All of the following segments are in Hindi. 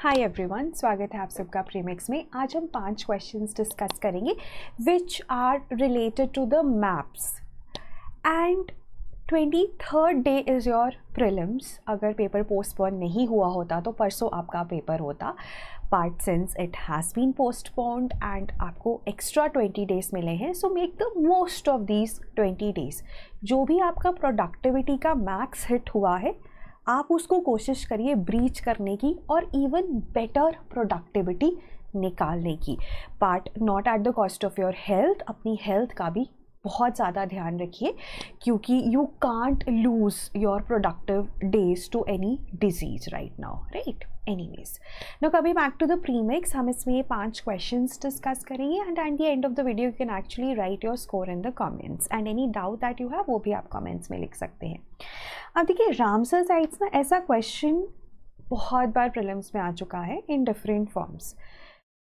हाय एवरीवन, स्वागत है आप सबका प्रीमिक्स में। आज हम 5 क्वेश्चंस डिस्कस करेंगे which are related to the maps and 23rd day is your prelims. अगर पेपर पोस्टपोन नहीं हुआ होता तो परसों आपका पेपर होता, but since it has been postponed and आपको एक्स्ट्रा 20 डेज मिले हैं, so make the most of these 20 days. जो भी आपका प्रोडक्टिविटी का मैक्स हिट हुआ है आप उसको कोशिश करिए ब्रीच करने की और इवन बेटर प्रोडक्टिविटी निकालने की, but not at the cost of your health. अपनी हेल्थ का भी बहुत ज़्यादा ध्यान रखिए क्योंकि you can't lose your productive days to any disease right now, right. Anyways, now coming back to the prelims, हम इसमें 5 क्वेश्चंस डिस्कस करेंगे and at the end of the video you can actually write your score in the comments and any doubt that you have वो भी आप कमेंट्स में लिख सकते हैं। अब देखिए, रामसर साइट्स ना, ऐसा क्वेश्चन बहुत बार प्रीलिम्स में आ चुका है in different forms.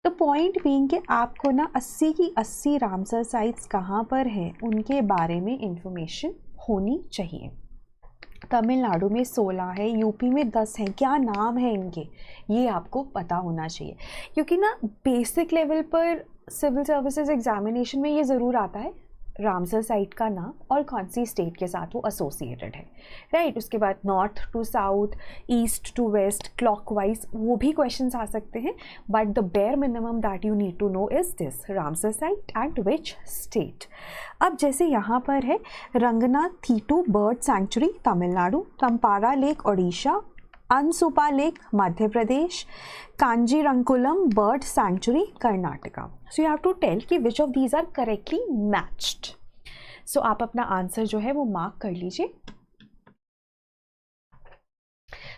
The point being कि आपको ना 80 की 80 रामसर साइट्स कहाँ पर हैं उनके बारे में इंफॉर्मेशन होनी चाहिए। तमिलनाडु में 16 है, यूपी में 10 हैं, क्या नाम है इनके ये आपको पता होना चाहिए, क्योंकि ना बेसिक लेवल पर सिविल सर्विसेज एग्जामिनेशन में ये ज़रूर आता है रामसर साइट का नाम और कौन सी स्टेट के साथ वो एसोसिएटेड है, राइट। उसके बाद north to south, east to west, clockwise वो भी क्वेश्चंस आ सकते हैं, but the bare minimum that you need to know is this Ramsar site and which state. अब जैसे यहाँ पर है Ranganathittu bird sanctuary Tamil Nadu, Tampara lake Odisha, Ansupa lake Madhya Pradesh, Kanjirankulam bird sanctuary Karnataka. So you have to tell कि which of these are correctly matched. सो आप अपना आंसर जो है वो मार्क कर लीजिए।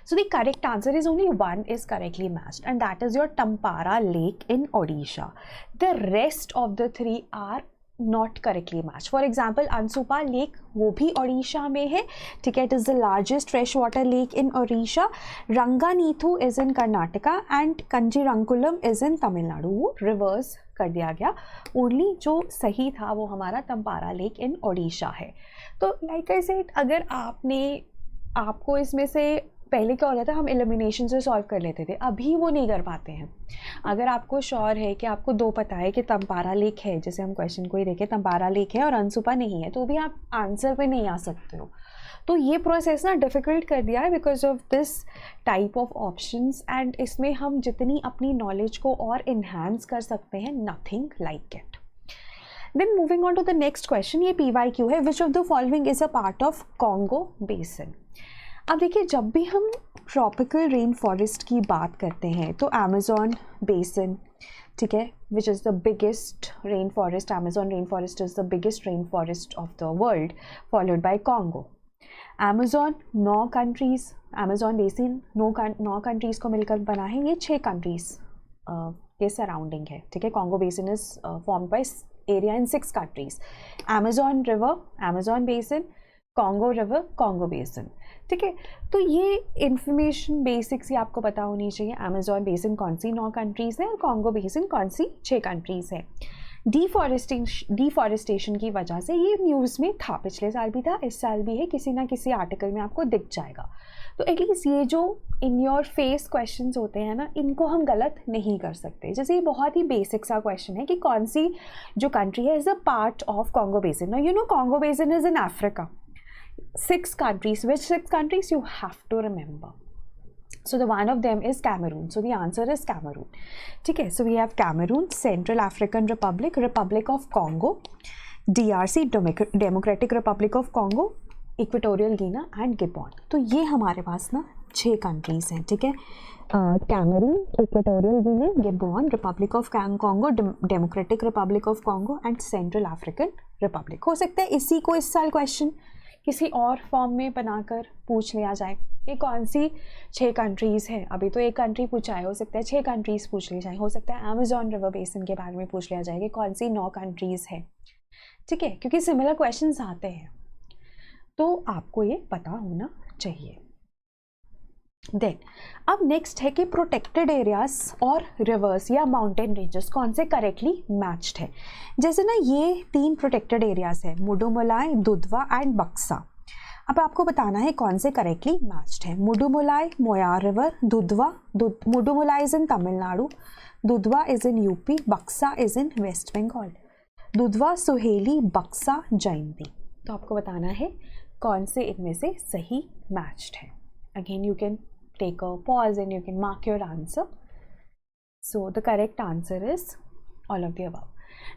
So the correct answer is only one is correctly matched and that is your Tampara Lake in Odisha. The rest of the 3 are not correctly matched. For example, Ansupa Lake वो भी ओडिशा में है, ठीक है। It is the largest freshwater lake in Odisha. Ranganithu is in Karnataka and Kanjirankulam is in Tamil Nadu. वो रिवर्स कर दिया गया। ओनली जो सही था वो हमारा तंपारा लेक इन ओडिशा है। तो लाइक आई सेड, अगर आपको इसमें से पहले क्या होता था, हम एलिमिनेशन से सॉल्व कर लेते थे, अभी वो नहीं कर पाते हैं। अगर आपको श्योर है कि आपको 2 पता है कि तंपारा लेक है, जैसे हम क्वेश्चन को ही देखें तंपारा लेक है और अनसुपा नहीं है, तो भी आप आंसर पे नहीं आ सकते हो। तो ये प्रोसेस ना डिफ़िकल्ट कर दिया है because of this type of options and इसमें हम जितनी अपनी नॉलेज को और इन्हांस कर सकते हैं, nothing like it. Then moving on to the next question, ये PYQ है, which of the following is a part of Congo basin. अब देखिए, जब भी हम ट्रॉपिकल रेन फॉरेस्ट की बात करते हैं तो अमेज़न बेसिन, ठीक है, which is the biggest rain forest, Amazon rain forest is the biggest rain forest of the world, followed by Congo. Amazon 9 countries, Amazon basin 9 countries को मिलकर बना है, ये 6 कंट्रीज़ के सराउंडिंग है, ठीक है। Congo basin is formed by area in 6 countries. Amazon river, Amazon basin, Congo river, Congo basin, ठीक है। तो ये इन्फॉर्मेशन बेसिक्स ही आपको पता होनी चाहिए। अमेज़न बेसिन कौन सी 9 कंट्रीज़ हैं और कॉन्गो बेसिन कौन सी 6 कंट्रीज़ हैं। डिफॉरेस्टेशन की वजह से ये न्यूज़ में था, पिछले साल भी था, इस साल भी है, किसी ना किसी आर्टिकल में आपको दिख जाएगा। तो एटलीस्ट ये जो इन योर फेस क्वेश्चंस होते हैं ना, इनको हम गलत नहीं कर सकते। जैसे ये बहुत ही बेसिक सा क्वेश्चन है कि कौन सी जो कंट्री है is a part of Congo basin. Now you know Congo basin is in Africa. 6 countries. Which 6 countries you have to remember? So the one of them is Cameroon. So the answer is Cameroon. ठीक है, so we have Cameroon, Central African Republic, Republic of Congo, DRC, Democratic Republic of Congo, Equatorial Guinea and Gabon. तो ये हमारे पास ना 6 कंट्रीज़ हैं, ठीक है। Cameroon, Equatorial Guinea, Gabon, Republic of Congo, Democratic Republic of Congo and Central African Republic. हो सकता है इसी को इस साल क्वेश्चन किसी और फॉर्म में बनाकर पूछ लिया जाए कि कौन सी 6 कंट्रीज़ हैं। अभी तो 1 कंट्री पूछा है, हो सकता है 6 कंट्रीज़ पूछ ली जाए। हो सकता है अमेज़न रिवर बेसिन के बारे में पूछ लिया जाए कि कौन सी 9 कंट्रीज़ है, ठीक है, क्योंकि सिमिलर क्वेश्चंस आते हैं, तो आपको ये पता होना चाहिए। देन अब नेक्स्ट है कि प्रोटेक्टेड एरियाज और रिवर्स या माउंटेन रेंजेस कौन से करेक्टली मैच्ड है। जैसे ना ये 3 प्रोटेक्टेड एरियाज है, मुडुमलाई, दुधवा एंड बक्सा। अब आपको बताना है कौन से करेक्टली मैच्ड है। Mudumalai, Moyar river, Dudhwa, Mudumalai is in Tamil Nadu, Dudhwa is in UP, Buxa is in West Bengal. Dudhwa, Suheli, Buxa, Jayanti. तो आपको बताना है कौन से इनमें से सही मैच्ड है। Again you can take a pause and you can mark your answer. So the correct answer is all of the above.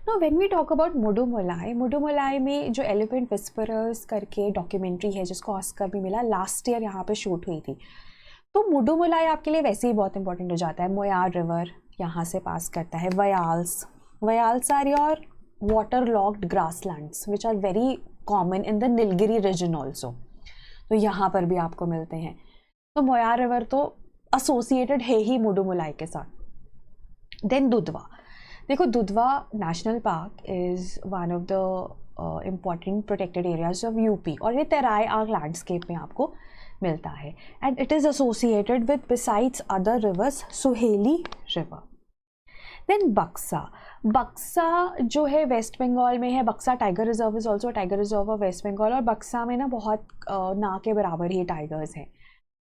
Now when we talk about Mudumalai, Mudumalai में जो एलिफेंट विस्परर्स करके डॉक्यूमेंट्री है जिसको ऑस्कर भी मिला, लास्ट ईयर यहाँ पे शूट हुई थी, तो मुडुमुलाई आपके लिए वैसे ही बहुत इंपॉर्टेंट हो जाता है। मोयार रिवर यहाँ से पास करता है। Vayals are your water logged grasslands which are very common in the Nilgiri region also, तो यहाँ पर भी आपको मिलते हैं। तो मोयार रिवर तो एसोसिएटेड है ही मुडुमुलाई के साथ। देन दुधवा, देखो Dudhwa national park is one of the important protected areas of UP, और ये तेराई आग लैंडस्केप में आपको मिलता है। And it is associated with besides other rivers Suheli river. Then Buxa जो है वेस्ट बंगाल में है। Buxa tiger reserve is also tiger reserve of West Bengal, और बक्सा में ना बहुत ना के बराबर ही टाइगर्स हैं।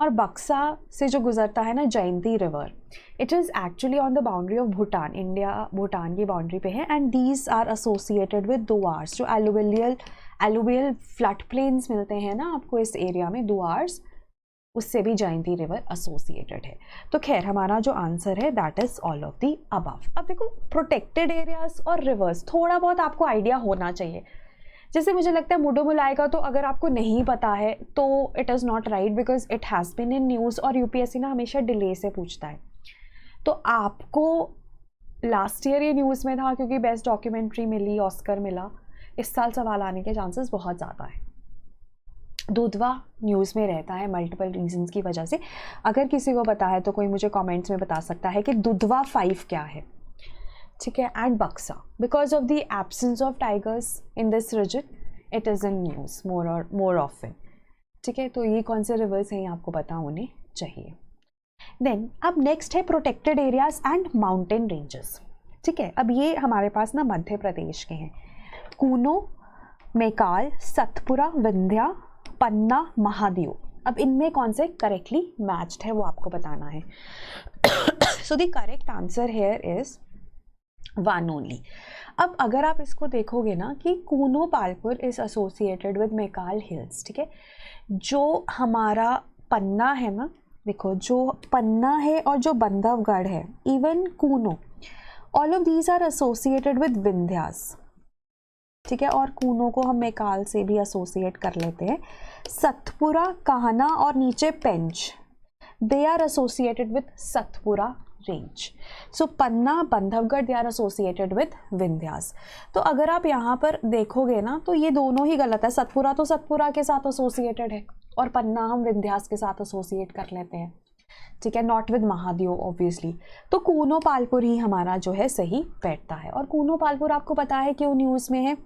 और बक्सा से जो गुजरता है ना Jayanti river, it is actually on the boundary of Bhutan, India Bhutan की बाउंड्री पे है। And these are associated with Duars, जो एलुवियल फ्लड प्लेन्स मिलते हैं ना आपको इस एरिया में, दुआर्स, उससे भी जयंती रिवर एसोसिएटेड है। तो खैर हमारा जो आंसर है that is all of the above. अब देखो प्रोटेक्टेड एरियाज और रिवर्स थोड़ा बहुत आपको आइडिया होना चाहिए। जैसे मुझे लगता है मुडुमुलाई का तो अगर आपको नहीं पता है तो it is not right, because it has been in news, और यूपीएससी ना हमेशा डिले से पूछता है। तो आपको लास्ट ईयर ये न्यूज़ में था क्योंकि बेस्ट डॉक्यूमेंट्री मिली, ऑस्कर मिला, इस साल सवाल आने के चांसेस बहुत ज़्यादा है। दुधवा न्यूज़ में रहता है मल्टीपल रीजंस की वजह से। अगर किसी को पता है तो कोई मुझे कमेंट्स में बता सकता है कि दुधवा 5 क्या है, ठीक है। And Buxa, because of the absence of tigers in this region, it is in news more often, ठीक है। तो ये कौन से रिवर्स हैं ये आपको पता होने चाहिए। देन अब नेक्स्ट है protected areas and mountain ranges, ठीक है। अब ये हमारे पास ना मध्य प्रदेश के हैं। कूनो, मैकाल, सतपुरा, विंध्या, पन्ना, महादेव। अब इनमें कौन से करेक्टली मैच्ड है वो आपको बताना है। सो the correct answer here is one only. अब अगर आप इसको देखोगे ना कि Kuno Palpur is associated with Maikal hills, ठीक है। जो हमारा पन्ना है ना, देखो जो पन्ना है और जो बंधवगढ़ है, even Kuno, all of these are associated with Vindhyas, ठीक है। और कूनो को हम मैकाल से भी एसोसिएट कर लेते हैं। सतपुरा, कान्हा और नीचे Pench, they are associated with Satpura range. So Panna, Bandhavgarh, they are associated with Vindhyas. तो अगर आप यहाँ पर देखोगे ना तो ये दोनों ही गलत है। सतपुरा तो सतपुरा के साथ एसोसिएटेड है और पन्ना हम विंध्यास के साथ एसोसिएट कर लेते हैं, ठीक है, नॉट विद महादेव ऑब्वियसली। तो कूनो पालपुर ही हमारा जो है सही बैठता है। और कूनो पालपुर आपको पता है क्यों न्यूज़ में है,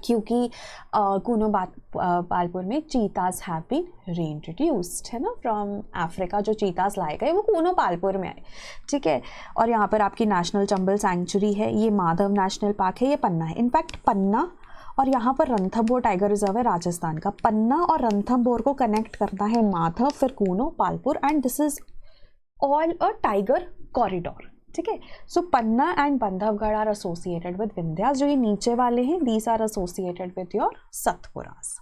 क्योंकि कूनो पालपुर में चीताज हैव बीन रीइंट्रोड्यूस्ड, है ना, फ्रॉम अफ्रीका। जो चीताज लाए गए वो कूनो पालपुर में आए, ठीक है। और यहाँ पर आपकी नेशनल चंबल सैंक्चुरी है, ये माधव नेशनल पार्क है, ये पन्ना है। इनफैक्ट पन्ना और यहाँ पर रणथंभौर टाइगर रिजर्व है राजस्थान का। पन्ना और रणथंभौर को कनेक्ट करता है माधव, फिर Kuno Palpur, and this is all a tiger corridor, ठीक है। So Panna and Bandhavgarh are associated with Vindhyas. जो ये नीचे वाले हैं these are associated with your Satpuras.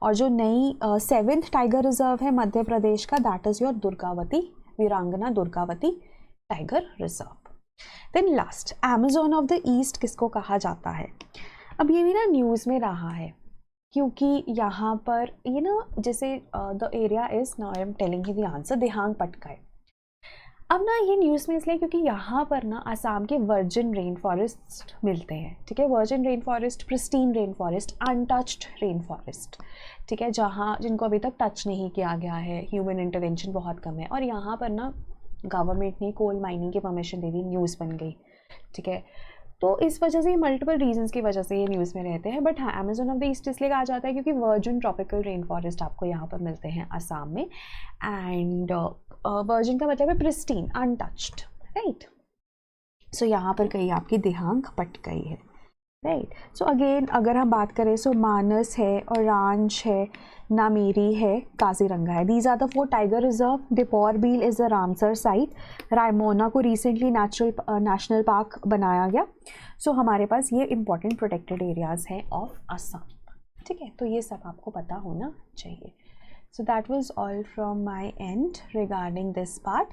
और जो नई 7th टाइगर रिजर्व है मध्य प्रदेश का, that is your Durgavati, Veerangana Durgavati tiger reserve. Then last, Amazon of the east किसको कहा जाता है। अब ये भी ना न्यूज़ में रहा है क्योंकि यहाँ पर ये ना जैसे the area is, now I am telling you the answer, Dihang Patkai. अब ना ये न्यूज़ में इसलिए क्योंकि यहाँ पर ना असम के वर्जिन रेन फॉरेस्ट मिलते हैं, ठीक है। Virgin rain forest, pristine rain forest, untouched rain forest, ठीक है, जहाँ जिनको अभी तक टच नहीं किया गया है, ह्यूमन इंटरवेंशन बहुत कम है। और यहाँ पर ना गवर्नमेंट ने कोल माइनिंग की परमिशन दे दी, न्यूज़ बन गई, ठीक है। तो इस वजह से मल्टीपल रीजंस की वजह से ये न्यूज़ में रहते हैं। बट हाँ, अमेजोन ऑफ द ईस्ट इसलिए कहा जाता है क्योंकि वर्जिन ट्रॉपिकल रेन फॉरेस्ट आपको यहाँ पर मिलते हैं असम में। एंड वर्जिन का मतलब है प्रिस्टीन, अनटच्ड, राइट। सो यहाँ पर कहीं आपकी दिहांग पटकाई है। राइट। सो अगेन अगर हम बात करें सो मानस है, ओरांच है, नामेरी है, काजीरंगा है। These are the 4 tiger reserve. Deepor Beel is the Ramsar site. Raimona को रिसेंटली नेशनल पार्क बनाया गया। सो हमारे पास ये इंपॉर्टेंट प्रोटेक्टेड एरियाज़ हैं ऑफ असम, ठीक है। तो ये सब आपको पता होना चाहिए। So that was all from my end regarding this part.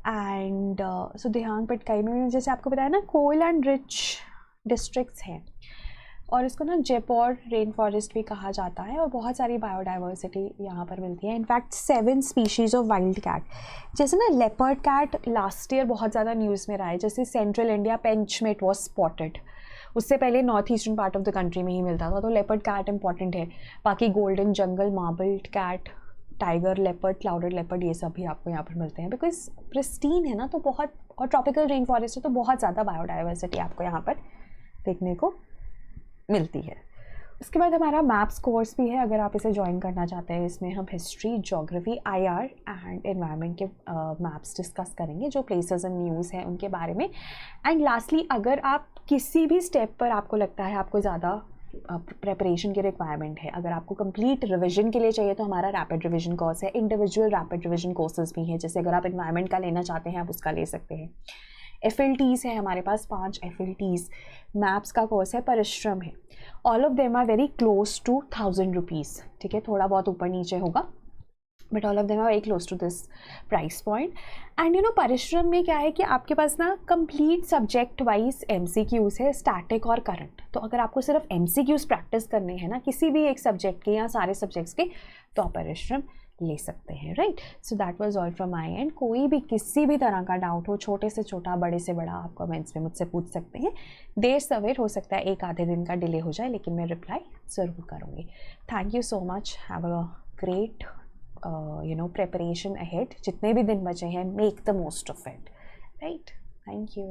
And so दिहांग पटकाई में जैसे आपको बताया ना, कोल एंड रिच डिस्ट्रिक्ट्स हैं और इसको ना जयपुर रेन फॉरेस्ट भी कहा जाता है और बहुत सारी बायोडाइवर्सिटी यहाँ पर मिलती है। In fact 7 species of wild cat, जैसे ना लेपर्ड कैट लास्ट ईयर बहुत ज़्यादा न्यूज़ में रहा है। जैसे सेंट्रल इंडिया पेंच में इट वॉज स्पॉटेड, उससे पहले north eastern part of the country में ही मिलता था। तो लेपर्ड कैट इंपॉर्टेंट है। बाकी golden jungle, marbled cat, tiger leopard, clouded leopard, ये सब भी आपको यहाँ पर मिलते हैं बिकॉज प्रिस्टीन है ना, तो बहुत, और ट्रॉपिकल रेन फॉरेस्ट है तो बहुत ज़्यादा बायोडाइवर्सिटी आपको यहाँ पर देखने को मिलती है। उसके बाद हमारा मैप्स कोर्स भी है, अगर आप इसे ज्वाइन करना चाहते हैं। इसमें हम history, geography, IR and environment के मैप्स डिस्कस करेंगे, जो प्लेसेस एंड न्यूज़ हैं उनके बारे में। एंड लास्टली, अगर आप किसी भी स्टेप पर आपको लगता है आपको ज़्यादा प्रेपरेशन की रिक्वायरमेंट है, अगर आपको कंप्लीट रिवीजन के लिए चाहिए, तो हमारा रैपिड रिवीजन कोर्स है। इंडिविजुअल रैपिड रिवीजन कोर्सेज भी हैं, जैसे अगर आप एनवायरनमेंट का लेना चाहते हैं आप उसका ले सकते हैं। FLTs है हमारे पास 5 FLTs। मैप्स का कोर्स है, परिश्रम है। All of them are very close to 1000 rupees, ठीक है, थोड़ा बहुत ऊपर नीचे होगा, but all of them are very close to this price point. And you know Parishram में क्या है कि आपके पास ना कंप्लीट सब्जेक्ट वाइज MCQs है, स्टैटिक और करंट। तो अगर आपको सिर्फ MCQs प्रैक्टिस करने हैं ना किसी भी एक सब्जेक्ट के या सारे सब्जेक्ट्स के, तो आप परिश्रम ले सकते हैं, right. So that was all from my and. कोई भी किसी भी तरह का डाउट हो, छोटे से छोटा, बड़े से बड़ा, आप कमेंट्स में मुझसे पूछ सकते हैं। देर सवेर हो सकता है, 1-आधे दिन का डिले हो जाए, लेकिन मैं रिप्लाई ज़रूर करूँगी। Thank you so much, have a great preparation ahead. जितने भी दिन बचे हैं, make the most of it, right? Thank you.